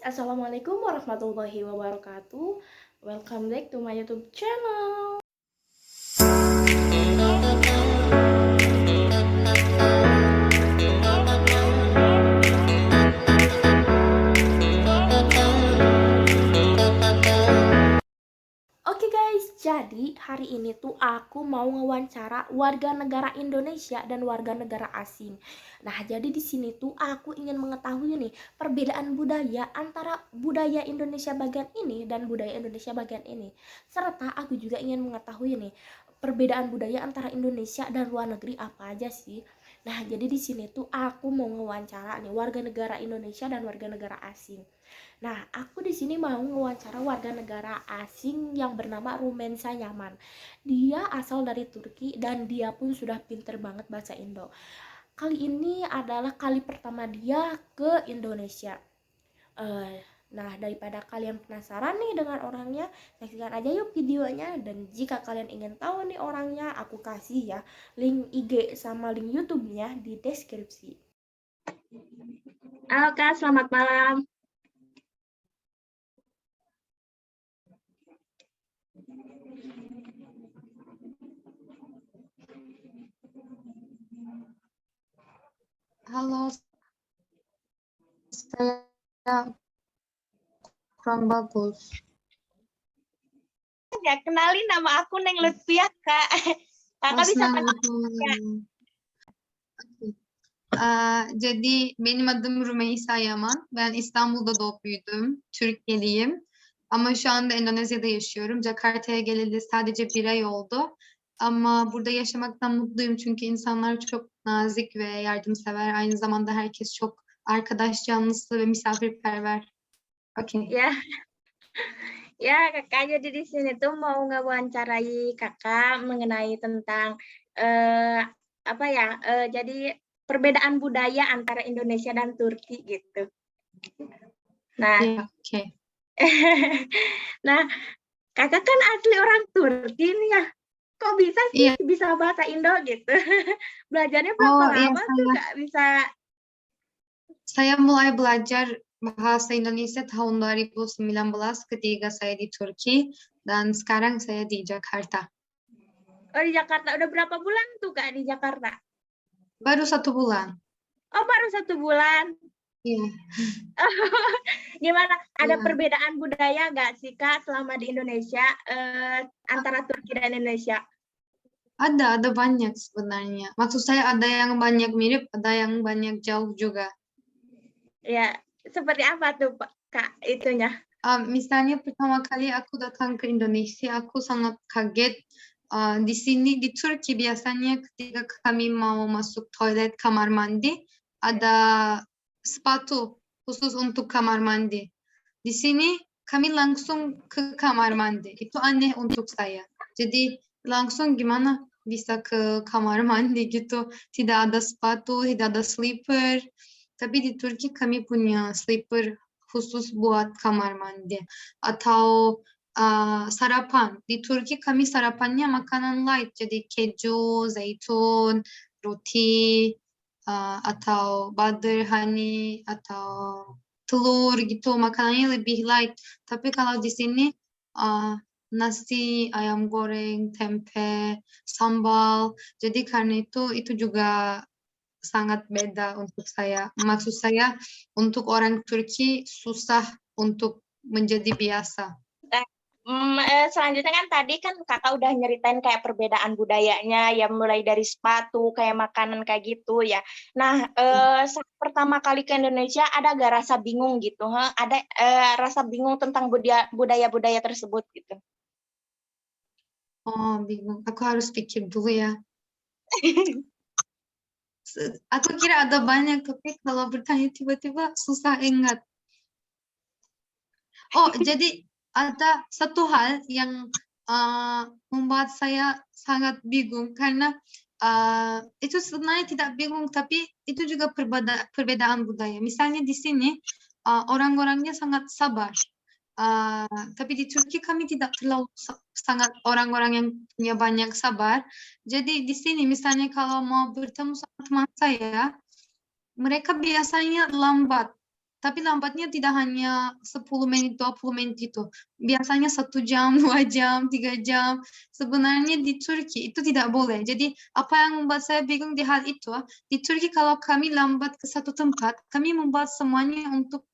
Assalamualaikum warahmatullahi wabarakatuh. Welcome back to my YouTube channel. Oke guys, jadi hari ini tuh aku mau ngewawancara warga negara Indonesia dan warga negara asing. Nah, jadi di sini tuh aku ingin mengetahui nih perbedaan budaya antara budaya Indonesia bagian ini dan budaya Indonesia bagian ini. Serta aku juga ingin mengetahui nih perbedaan budaya antara Indonesia dan luar negeri apa aja sih. Nah, jadi di sini tuh aku mau ngewawancara nih warga negara Indonesia dan warga negara asing. Nah, aku di sini mau ngewawancara warga negara asing yang bernama Rumensa Yaman. Dia asal dari Turki dan dia pun sudah pinter banget bahasa Indo. Kali ini adalah kali pertama dia ke Indonesia. Eh, nah, daripada kalian penasaran nih dengan orangnya, saksikan aja yuk videonya. Dan jika kalian ingin tahu nih orangnya, aku kasih ya link IG sama link YouTube-nya di deskripsi. Halo Kak, selamat malam. Halo, saya kurang bagus. Ya, kenalin nama aku Neng Lutfia, Kak. Kakak bisa Assalamualaikum. Jadi benim adım Rümeysa Yaman. Ben İstanbul'da doğup büyüdüm. Türkiye'liyim. Ama şu anda Endonezya'da yaşıyorum. Jakarta'ya geleli sadece 1 ay oldu. Ama burada yaşamaktan mutluyum çünkü insanlar çok nazik ve yardımsever. Aynı zamanda herkes çok arkadaş canlısı ve misafirperver. Oke. Ya, Kakak jadi di sini tuh mau ngewawancarai Kakak mengenai tentang jadi perbedaan budaya antara Indonesia dan Turki gitu. Nah, Oke. nah, Kakak kan asli orang Turki nih ya. Kok bisa sih Iya. bisa bahasa Indo gitu? Belajarnya berapa lama tuh Kak bisa? Saya mulai belajar bahasa Indonesia tahun 2019 ketika saya di Turki dan sekarang saya di Jakarta. Oh, di Jakarta. Udah berapa bulan tuh Kak di Jakarta? Baru 1 bulan. Oh, baru 1 bulan. Iya. Gimana? Ada Iya. perbedaan budaya nggak sih Kak selama di Indonesia antara Turki dan Indonesia? Ada banyak sebenarnya. Maksud saya ada yang banyak mirip, ada yang banyak jauh juga. Ya, seperti apa tuh Kak itunya? Misalnya pertama kali aku datang ke Indonesia, aku sangat kaget. Di sini di Turki biasanya ketika kami mau masuk toilet kamar mandi ada sepatu khusus untuk kamar mandi. Di sini kami langsung ke kamar mandi. Itu aneh untuk saya. Jadi langsung gimana bisa ke kamar mandi gitu. Tidak ada sepatu, tidak ada slipper. Tapi di Turki kami punya slipper khusus buat kamar mandi. Atau sarapan. Di Turki kami sarapannya makanan light. Jadi keju, zeytun, roti, atau butter, honey, atau telur gitu. Makanannya lebih light. Tapi kalau di sini nasi, ayam goreng, tempe, sambal. Jadi karena itu juga sangat beda untuk saya. Maksud saya untuk orang Turki susah untuk menjadi biasa. Selanjutnya kan tadi kan Kakak udah nyeritain kayak perbedaan budayanya, ya mulai dari sepatu, kayak makanan kayak gitu ya. Nah, saat pertama kali ke Indonesia ada gak rasa bingung gitu? Ada rasa bingung tentang budaya-budaya tersebut gitu? Oh, bingung. Aku harus pikir dulu ya. Aku kira ada banyak, tapi kalau bertanya tiba-tiba susah ingat. Oh, jadi ada satu hal yang membuat saya sangat bingung karena itu sebenarnya tidak bingung, tapi itu juga perbedaan budaya. Misalnya di sini orang-orangnya sangat sabar. Tapi di Turki kami tidak terlalu sangat orang-orang yang punya banyak sabar. Jadi di sini misalnya kalau mau bertemu sama teman saya, mereka biasanya lambat. Tapi lambatnya tidak hanya 10 menit, 20 menit itu. Biasanya 1 jam, 2 jam, 3 jam. Sebenarnya di Turki itu tidak boleh. Jadi apa yang membuat saya bingung di hal itu, di Turki kalau kami lambat ke satu tempat, kami membuat semuanya untuk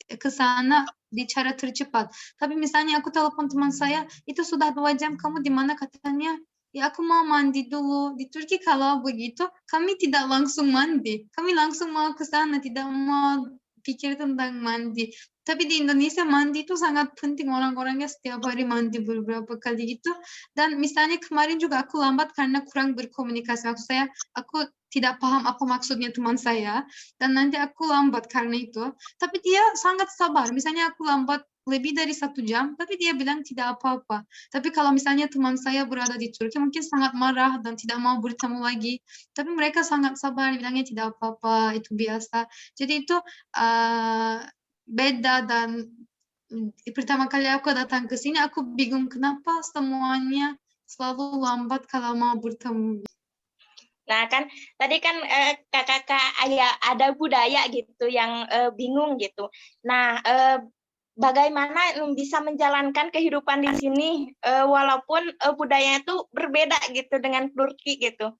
ke sana di cara tercepat. Tapi misalnya aku telepon teman saya, itu sudah 2 jam, kamu di mana? Katanya, ya aku mau mandi dulu. Di Turki kalau begitu, kami tidak langsung mandi. Kami langsung mau ke sana, tidak mau pikir tentang mandi. Tapi di Indonesia mandi itu sangat penting, orang-orangnya setiap hari mandi beberapa kali gitu. Dan misalnya kemarin juga aku lambat karena kurang berkomunikasi. Maksud saya, aku tidak paham apa maksudnya teman saya. Dan nanti aku lambat karena itu. Tapi dia sangat sabar. Misalnya aku lambat lebih dari 1 jam, tapi dia bilang tidak apa-apa. Tapi kalau misalnya teman saya berada di Turki, mungkin sangat marah dan tidak mau bertemu lagi. Tapi mereka sangat sabar, bilangnya tidak apa-apa, itu biasa. Jadi itu beda dan pertama kali aku datang ke sini, aku bingung kenapa semuanya selalu lambat kalau mau bertemu. Nah kan tadi kan kakak ada budaya gitu yang bingung gitu. Nah bagaimana bisa menjalankan kehidupan di sini walaupun budayanya itu berbeda gitu dengan Turki gitu.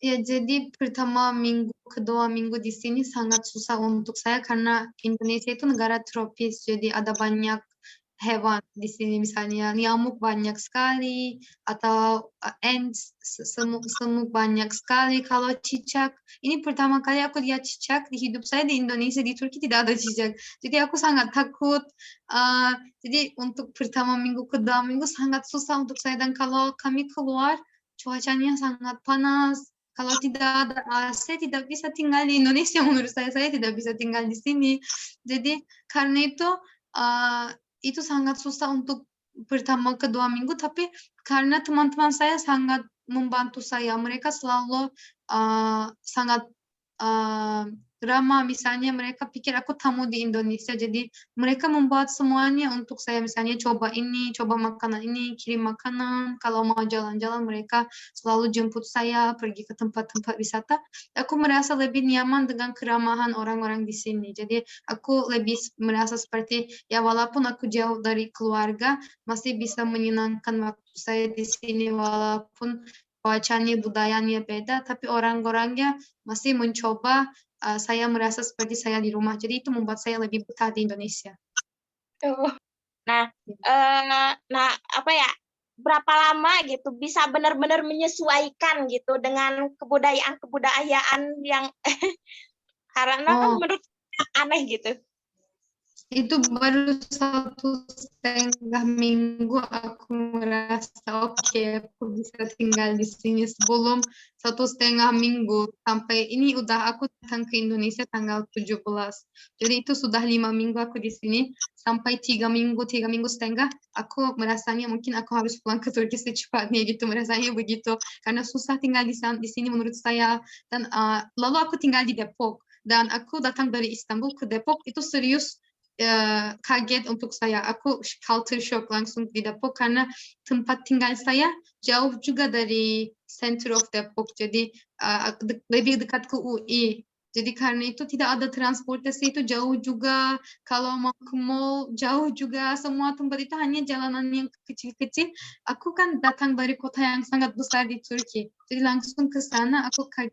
Ya, jadi pertama minggu, kedua minggu di sini sangat susah untuk saya karena Indonesia itu negara tropis, jadi ada banyak hewan di sini, misalnya nyamuk banyak sekali atau ants, semut banyak sekali. Kalau cicak, ini pertama kali aku lihat cicak di hidup saya di Indonesia, di Turki tidak ada cicak. Jadi aku sangat takut. Jadi untuk pertama minggu, kedua minggu sangat susah untuk saya, dan kalau kami keluar cuacanya sangat panas. Kalau tidak ada AC, tidak bisa tinggal di Indonesia. Menurut saya tidak bisa tinggal di sini. Jadi karena itu sangat susah untuk pertama kedua minggu. Tapi karena teman-teman saya sangat membantu saya, mereka selalu sangat ramah. Misalnya mereka pikir aku tamu di Indonesia, jadi mereka membuat semuanya untuk saya. Misalnya coba ini, coba makanan ini, kirim makanan. Kalau mau jalan-jalan, mereka selalu jemput saya pergi ke tempat-tempat wisata. Aku merasa lebih nyaman dengan keramahan orang-orang di sini. Jadi aku lebih merasa seperti, ya walaupun aku jauh dari keluarga, masih bisa menyenangkan waktu saya di sini walaupun cuacanya, budayanya beda, tapi orang-orangnya masih mencoba saya merasa seperti saya di rumah. Jadi itu membuat saya lebih betah di Indonesia. Nah, nah apa ya? Berapa lama gitu bisa benar-benar menyesuaikan gitu dengan kebudayaan yang karena kan menurut aneh gitu. Itu baru 1,5 minggu aku merasa oke, aku bisa tinggal di sini. Sebelum 1,5 minggu sampai ini aku datang ke Indonesia tanggal 17. Jadi itu sudah 5 minggu aku di sini. Sampai 3 minggu setengah, aku merasanya mungkin aku harus pulang ke Turki secepatnya gitu. Merasanya begitu. Karena susah tinggal di sini menurut saya. Dan lalu aku tinggal di Depok. Dan aku datang dari Istanbul ke Depok, itu serius kaget untuk saya. Aku culture shock langsung di Depok karena tempat tinggal saya jauh juga dari center of Depok. Jadi lebih dekat ke UI. Jadi karena itu tidak ada transportasi, itu jauh juga. Kalau mau ke mall jauh juga. Semua tempat itu hanya jalanan yang kecil-kecil. Aku kan datang dari kota yang sangat besar di Turki. Jadi langsung ke sana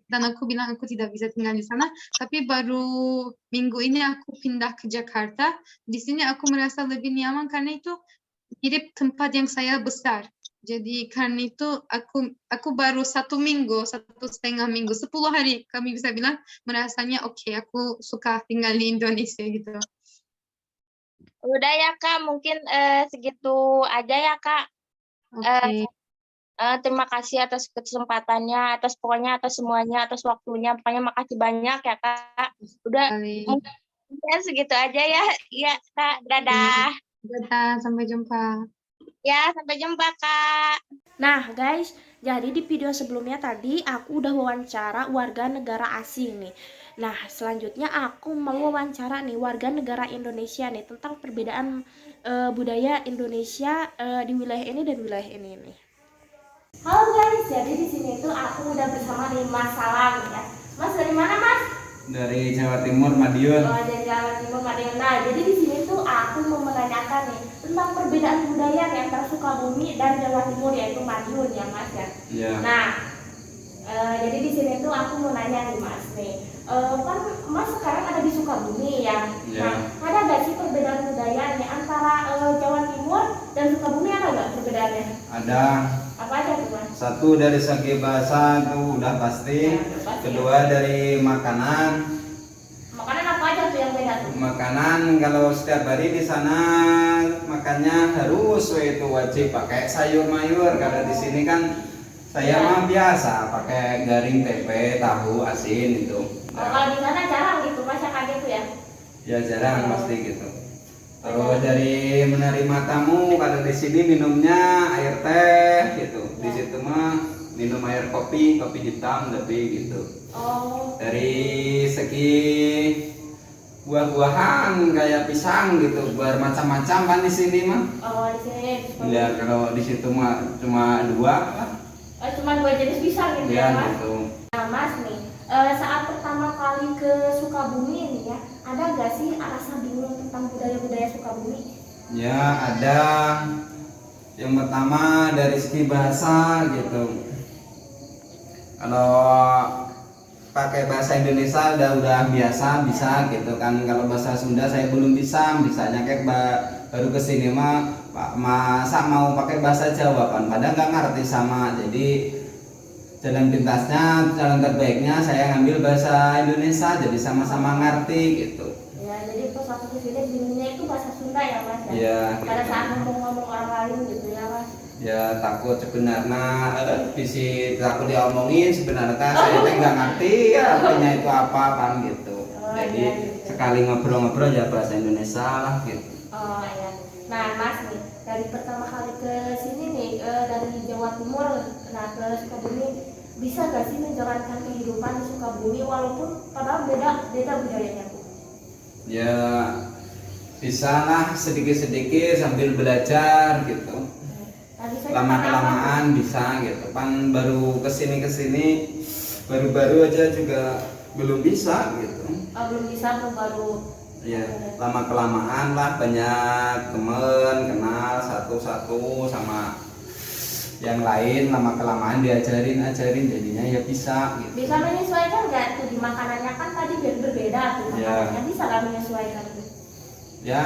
dan aku bilang aku tidak bisa tinggal di sana. Tapi baru minggu ini aku pindah ke Jakarta. Di sini aku merasa lebih nyaman karena itu mirip tempat yang saya besar. Jadi karena itu aku baru 1 minggu, 1,5 minggu, 10 hari kami bisa bilang merasanya oke, aku suka tinggal di Indonesia gitu. Udah ya Kak, mungkin segitu aja ya Kak. Oke. Terima kasih atas kesempatannya, atas semuanya, atas waktunya. Pokoknya makasih banyak ya Kak. Udah mungkin segitu aja ya. Iya Kak, dadah. Dadah, sampai jumpa. Ya, sampai jumpa Kak. Nah guys, jadi di video sebelumnya tadi aku udah wawancara warga negara asing nih. Nah selanjutnya aku mau wawancara nih warga negara Indonesia nih tentang perbedaan budaya Indonesia di wilayah ini dan wilayah ini nih. Halo guys, jadi di sini tuh aku udah bersama nih Mas Salam ya. Mas dari mana Mas? Dari Jawa Timur, Madiun. Oh, dari Jawa Timur, Madiun. Nah, jadi di sini tuh aku mau menanyakan nih tentang perbedaan budaya nih antara Sukabumi dan Jawa Timur yaitu Madiun ya Mas ya. Ya. Nah, jadi di sini tuh aku mau nanya nih Mas nih, kan Mas sekarang ada di Sukabumi ya. Ya. Nah, ada nggak sih perbedaan budaya nih antara Jawa Timur dan Sukabumi, ada nggak perbedaannya? Ada. Apa aja tuh Mas? Satu dari segi bahasa itu udah pasti. Ya, udah pasti. Kedua dari makanan. Makanan apa aja tuh yang beda tuh? Makanan kalau setiap hari di sana makannya harus itu wajib pakai sayur mayur. Kalau di sini kan saya Ya. mah biasa pakai garing tempe, tahu, asin itu. Oh, kalau di sana jarang gitu Mas yang kayak gitu ya? Ya jarang pasti gitu. Terus dari menerima tamu, kalau di sini minumnya air teh gitu. Di situ mah minum air kopi hitam lebih gitu. Oh. Dari segi buah-buahan kayak pisang gitu, bermacam-macam kan di sini mah. Oh, di sini. Ya kalau di situ mah cuma dua lah. Oh, cuma 2 jenis pisang gitu Ya ya Mas? gitu. Nah Mas nih, saat pertama kali ke Sukabumi ini ya, ada gak sih rasa bingung tentang budaya-budaya Sukabumi? Ya ada. Yang pertama dari segi bahasa gitu. Kalau pakai bahasa Indonesia udah biasa bisa gitu kan. Kalau bahasa Sunda saya belum bisa, bisanya kayak baru kesini mah masa mau pakai bahasa Jawa kan, padahal nggak ngerti sama. Jadi jalan pintasnya, jalan terbaiknya saya ngambil bahasa Indonesia, jadi sama-sama ngerti gitu. Ya, jadi pas aku kesini bingungnya itu bahasa Sunda ya Mas ya? Ya, Pada gitu. saat ngomong-ngomong orang lain gitu ya Mas? Ya takut sebenarnya visi takut diomongin sebenarnya saya teh nggak ngerti artinya itu apa kan gitu. Oh, Jadi iya, gitu. sekali ngobrol-ngobrol ya bahasa Indonesia lah gitu. Oh ya. Nah Mas nih, dari pertama kali ke sini nih, dari Jawa Timur, nah ke Sukabumi, bisa gak sih menjalankan kehidupan di Sukabumi walaupun padahal beda budayanya tuh? Ya bisa lah sedikit-sedikit sambil belajar gitu. Nah, bisa Lama gimana kelamaan bisa gitu. Kan baru kesini baru-baru aja juga belum bisa gitu. apa? Oh, belum bisa tuh baru. Ya lama kelamaan lah banyak temen kenal satu-satu sama yang lain, lama kelamaan diajarin jadinya ya bisa gitu. Bisa menyesuaikan nggak tuh di makanannya, kan tadi berbeda tuh Ya. makanannya, bisa nggak menyesuaikan tuh? Ya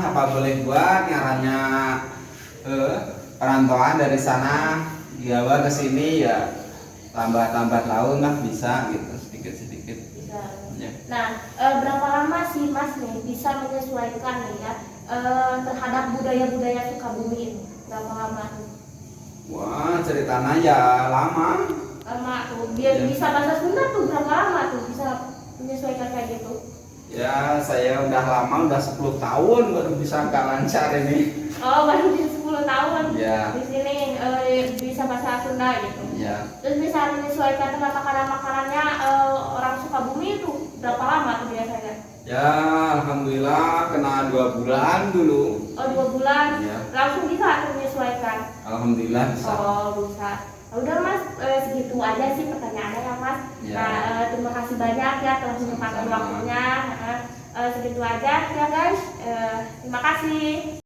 apa boleh buat nyaranya perantauan dari sana Jawa ke sini ya tambah tahun lah bisa gitu sedikit-sedikit. Bisa. Ya. Nah, berapa lama sih Mas nih bisa menyesuaikan nih ya terhadap budaya-budaya Sukabumi ini? Berapa lama tuh? Wah ceritanya ya lama. Lama tuh, biar Ya. bisa bahasa Sunda tuh berapa lama tuh bisa menyesuaikan kayak gitu? Ya saya udah lama udah 10 tahun baru bisa agak lancar ini. Oh, baru di 10 tahun Ya. di sini bisa bahasa Sunda gitu. Ya. Terus bisa menyesuaikan dengan makanan-makanannya orang Sukabumi itu berapa lama tuh biasanya? Ya alhamdulillah kena 2 bulan dulu. Oh, 2 bulan Ya. langsung bisa tuh menyesuaikan. Alhamdulillah bisa. Oh, bisa. Ya udah Mas, segitu aja sih pertanyaannya ya Mas. Ya. Nah, terima kasih banyak ya telah menyempatkan Sama-sama. waktunya. Segitu aja ya guys. Terima kasih.